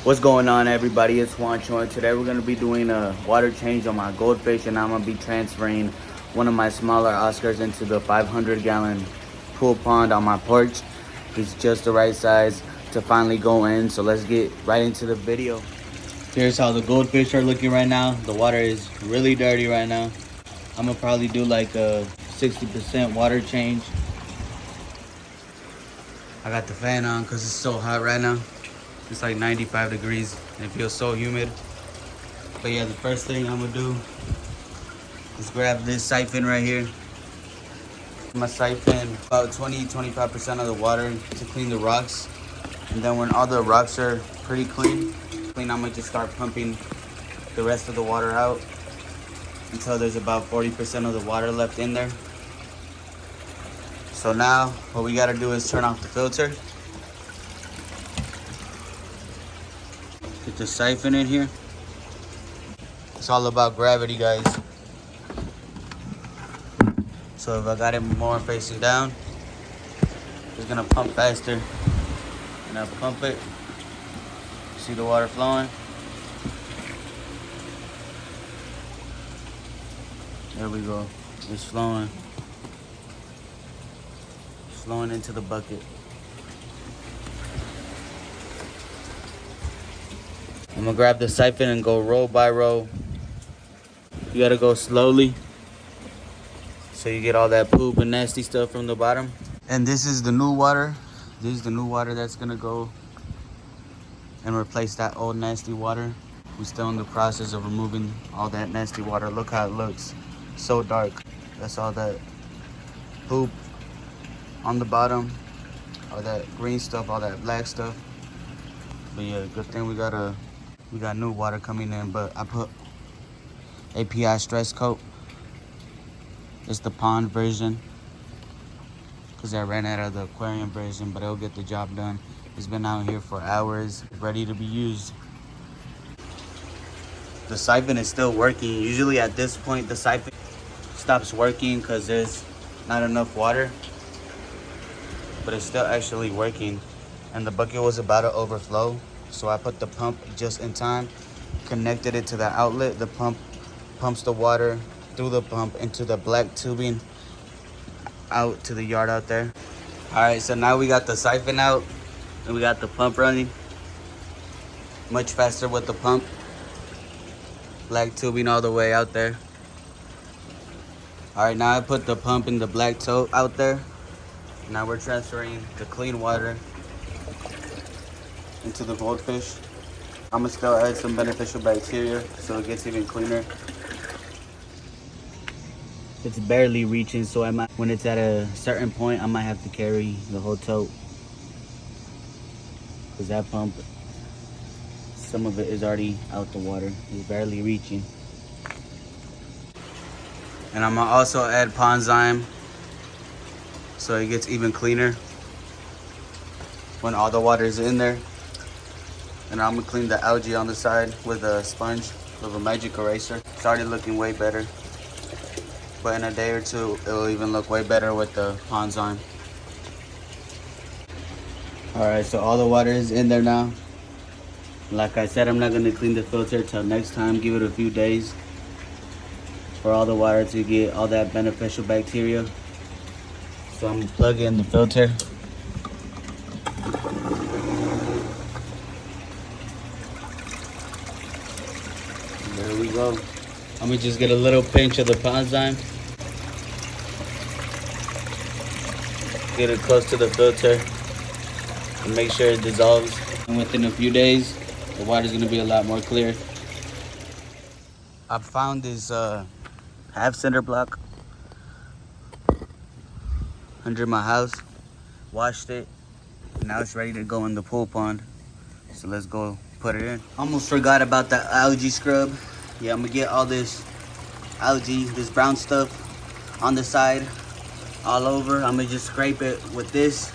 What's going on, everybody? It's Juancho, and today we're going to be doing a water change on my Goldfish, and I'm going to be transferring one of my smaller Oscars into the 500-gallon pool pond on my porch. It's just the right size to finally go in, so let's get right into the video. Here's how the Goldfish are looking right now. The water is really dirty right now. I'm going to probably do like a 60% water change. I got the fan on because it's so hot right now. It's like 95 degrees and it feels so humid. But yeah, the first thing I'm gonna do is grab this siphon right here. I'm gonna siphon about 20-25% of the water to clean the rocks. And then when all the rocks are pretty clean, I'm gonna just start pumping the rest of the water out until there's about 40% of the water left in there. So now what we gotta do is turn off the filter. Get the siphon in here. It's all about gravity, guys. So if I got it more facing down, it's gonna pump faster. And I pump it. See the water flowing? There we go. It's flowing. It's flowing into the bucket. I'm gonna grab the siphon and go row by row. You gotta go slowly so you get all that poop and nasty stuff from the bottom. And this is the new water. This is the new water that's gonna go and replace that old nasty water. We're still in the process of removing all that nasty water. Look how it looks. So dark. That's all that poop on the bottom. All that green stuff, all that black stuff. But yeah, good thing we got new water coming in, but I put API stress coat. It's the pond version because I ran out of the aquarium version, but it'll get the job done. It's been out here for hours, ready to be used. The siphon is still working. Usually at this point, the siphon stops working because there's not enough water, but it's still actually working. And the bucket was about to overflow. So I put the pump just in time, connected it to the outlet. The pump pumps the water through the pump into the black tubing out to the yard out there. All right, so now we got the siphon out and we got the pump running. Much faster with the pump. Black tubing all the way out there. All right, now I put the pump in the black tote out there. Now we're transferring the clean water into the Goldfish. I'm gonna still add some beneficial bacteria so it gets even cleaner. It's barely reaching, so when it's at a certain point, I might have to carry the whole tote. Because that pump, some of it is already out the water. It's barely reaching. And I'm gonna also add pond zyme so it gets even cleaner when all the water is in there. And I'm gonna clean the algae on the side with a sponge, with a magic eraser. It's already looking way better. But in a day or two, it'll even look way better with the pond zyme. All right, so all the water is in there now. Like I said, I'm not gonna clean the filter till next time. Give it a few days for all the water to get all that beneficial bacteria. So I'm gonna plug in the filter. There we go. I'm gonna just get a little pinch of the pond zyme. Get it close to the filter and make sure it dissolves. And within a few days, the water's gonna be a lot more clear. I found this half cinder block under my house, washed it, and now it's ready to go in the pool pond. So let's go put it in. Almost forgot about the algae scrub. Yeah, I'm gonna get all this algae, this brown stuff on the side, all over. I'm gonna just scrape it with this.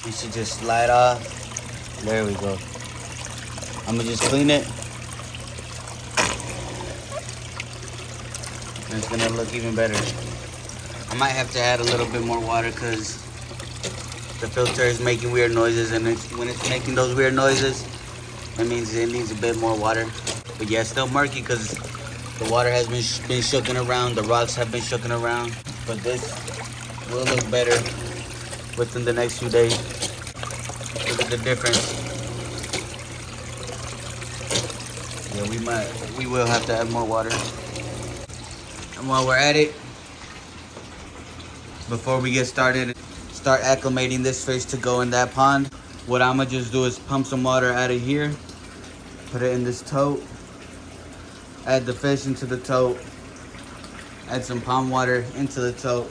You should just slide off. There we go. I'm gonna just clean it. And it's gonna look even better. I might have to add a little bit more water because the filter is making weird noises, and when it's making those weird noises, That means it needs a bit more water. But yeah, it's still murky because the water has been shooken around. The rocks have been shooken around. But this will look better within the next few days. Look at the difference. Yeah, we will have to add more water. And while we're at it, before we get started, start acclimating this fish to go in that pond. What I'ma just do is pump some water out of here, put it in this tote, add the fish into the tote, add some pond water into the tote,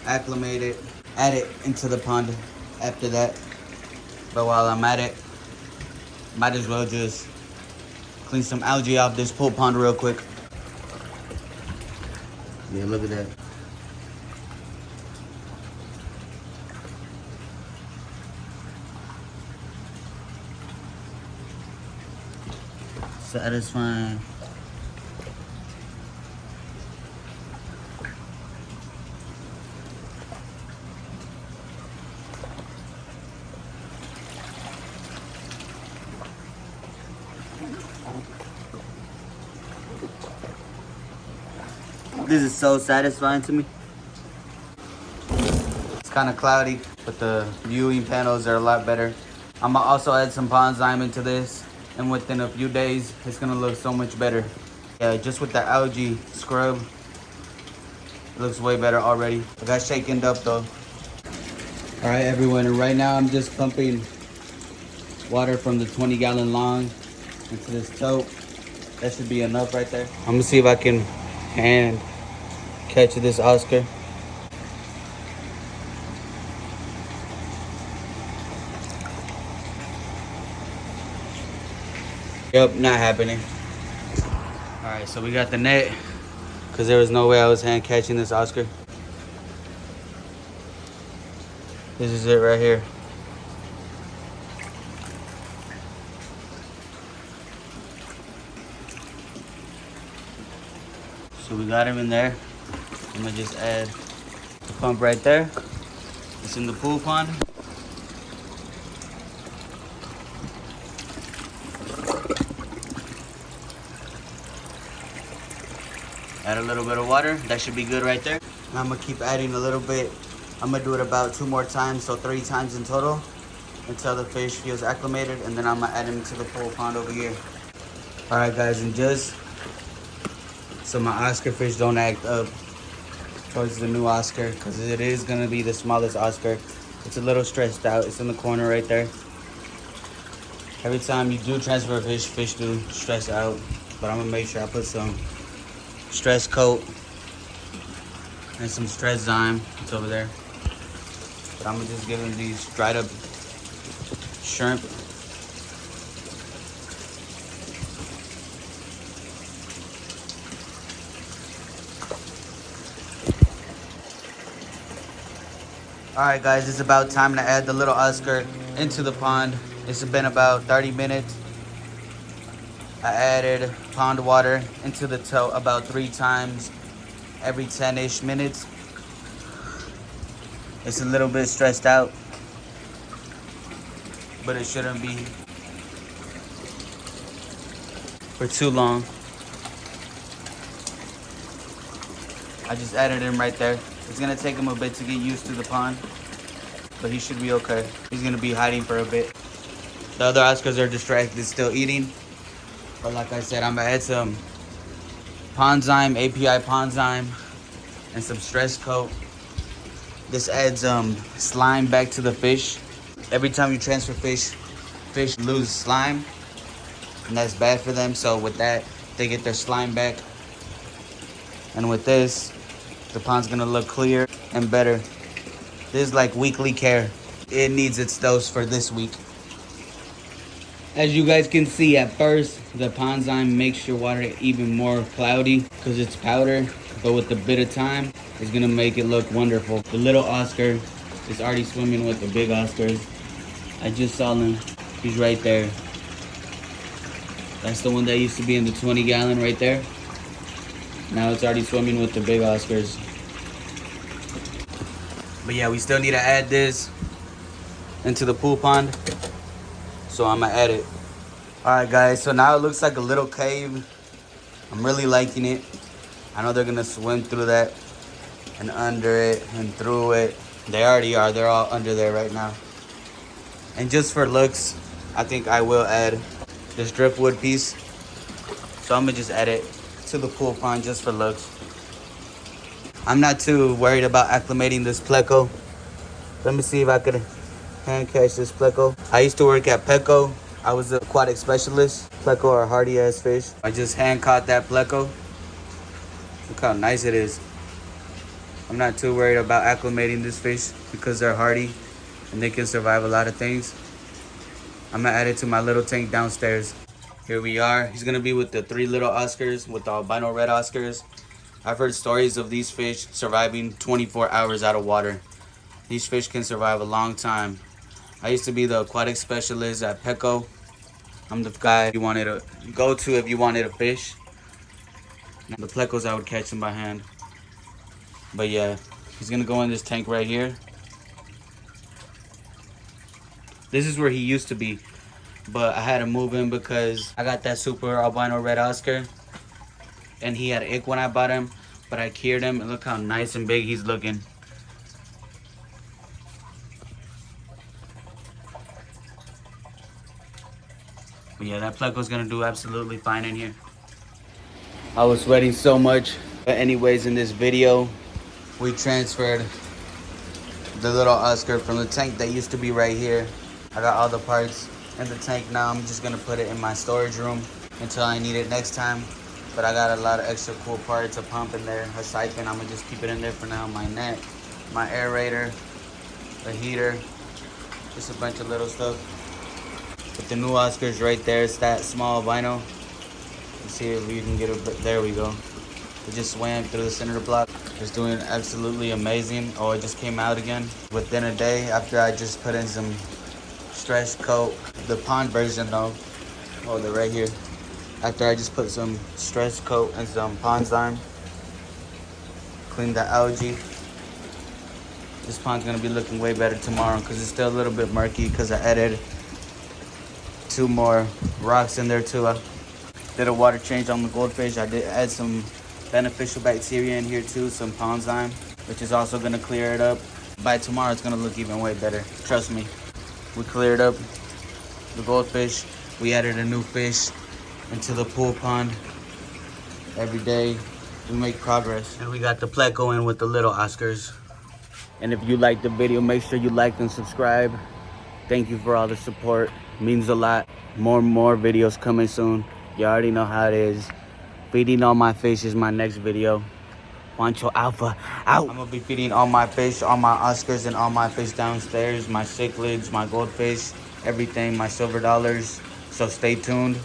acclimate it, add it into the pond after that. But while I'm at it, might as well just clean some algae off this pool pond real quick. Yeah, look at that. Satisfying. This is so satisfying to me. It's kind of cloudy, but the viewing panels are a lot better. I'm gonna also add some pond zyme into this, and within a few days, it's gonna look so much better. Yeah, just with the algae scrub, it looks way better already. I got shaken up though. All right, everyone, and right now I'm just pumping water from the 20-gallon long into this tote. That should be enough right there. I'm gonna see if I can hand catch this Oscar. Yep, not happening. All right, so we got the net because there was no way I was hand catching this Oscar. This is it right here. So we got him in there. I'm gonna just add the pump right there. It's in the pool pond. Add a little bit of water. That should be good right there. And I'm gonna keep adding a little bit. I'm gonna do it about 2 more times, so 3 times in total, until the fish feels acclimated, and then I'm gonna add him to the pool pond over here. All right, guys, and just so my Oscar fish don't act up towards the new Oscar, because it is gonna be the smallest Oscar. It's a little stressed out. It's in the corner right there. Every time you do transfer a fish, fish do stress out. But I'm gonna make sure I put some stress coat and some stress zyme. It's over there. But I'm gonna just give him these dried up shrimp. All right, guys, it's about time to add the little Oscar into the pond. It's been about 30 minutes. I added pond water into the tote about 3 times every 10-ish minutes. It's a little bit stressed out, but it shouldn't be for too long. I just added him right there. It's gonna take him a bit to get used to the pond, but he should be okay. He's gonna be hiding for a bit. The other Oscars are distracted, still eating. But like I said, I'm gonna add some pond zyme, API pond zyme, and some stress coat. This adds slime back to the fish. Every time you transfer fish, fish lose slime, and that's bad for them. So with that, they get their slime back. And with this, the pond's gonna look clear and better. This is like weekly care. It needs its dose for this week. As you guys can see, at first, the pond zyme makes your water even more cloudy because it's powder. But with a bit of time, it's gonna make it look wonderful. The little Oscar is already swimming with the big Oscars. I just saw him. He's right there. That's the one that used to be in the 20-gallon right there. Now it's already swimming with the big Oscars. But yeah, we still need to add this into the pool pond. So I'm gonna add it. Alright guys, so now it looks like a little cave. I'm really liking it. I know they're gonna swim through that and under it and through it. They already are. They're all under there right now. And just for looks, I think I will add this driftwood piece. So I'm gonna just add it to the pool pond just for looks. I'm not too worried about acclimating this pleco. Let me see if I could hand catch this pleco. I used to work at Petco. I was an aquatic specialist. Pleco are hardy ass fish. I just hand caught that pleco. Look how nice it is. I'm not too worried about acclimating this fish because they're hardy and they can survive a lot of things. I'm gonna add it to my little tank downstairs. Here we are. He's gonna be with the 3 little Oscars, with the albino red Oscars. I've heard stories of these fish surviving 24 hours out of water. These fish can survive a long time. I used to be the aquatic specialist at Petco. I'm the guy you wanted to go to if you wanted a fish. The plecos, I would catch them by hand. But yeah, he's gonna go in this tank right here. This is where he used to be, but I had to move him because I got that super albino red Oscar. And he had an ick when I bought him, but I cured him, and look how nice and big he's looking. But yeah, that pleco's gonna do absolutely fine in here. I was sweating so much. But anyways, in this video, we transferred the little Oscar from the tank that used to be right here. I got all the parts in the tank now. I'm just gonna put it in my storage room until I need it next time. But I got a lot of extra cool parts, a pump in there, a siphon. I'm gonna just keep it in there for now. My net, my aerator, a heater, just a bunch of little stuff. But the new Oscar's right there. It's that small albino. Let's see if we can get it. There we go. It just swam through the center of the block. It's doing absolutely amazing. Oh, it just came out again. Within a day after I just put in some stress coat. The pond version though. Oh, they're right here. After I just put some stress coat and some pond slime. Clean the algae. This pond's gonna be looking way better tomorrow because it's still a little bit murky because I added 2 more rocks in there too. I did a water change on the goldfish. I did add some beneficial bacteria in here too, some pond slime, which is also gonna clear it up. By tomorrow, it's gonna look even way better. Trust me. We cleared up the goldfish. We added a new fish into the pool pond. Every day, we make progress. And we got the pleco in with the little Oscars. And if you liked the video, make sure you like and subscribe. Thank you for all the support. Means a lot. More videos coming soon. You already know how it is. Feeding all my fish is my next video. Juancho Alpha out. I'm gonna be feeding all my fish, all my Oscars, and all my fish downstairs. My cichlids, my goldfish, everything, my silver dollars. So stay tuned.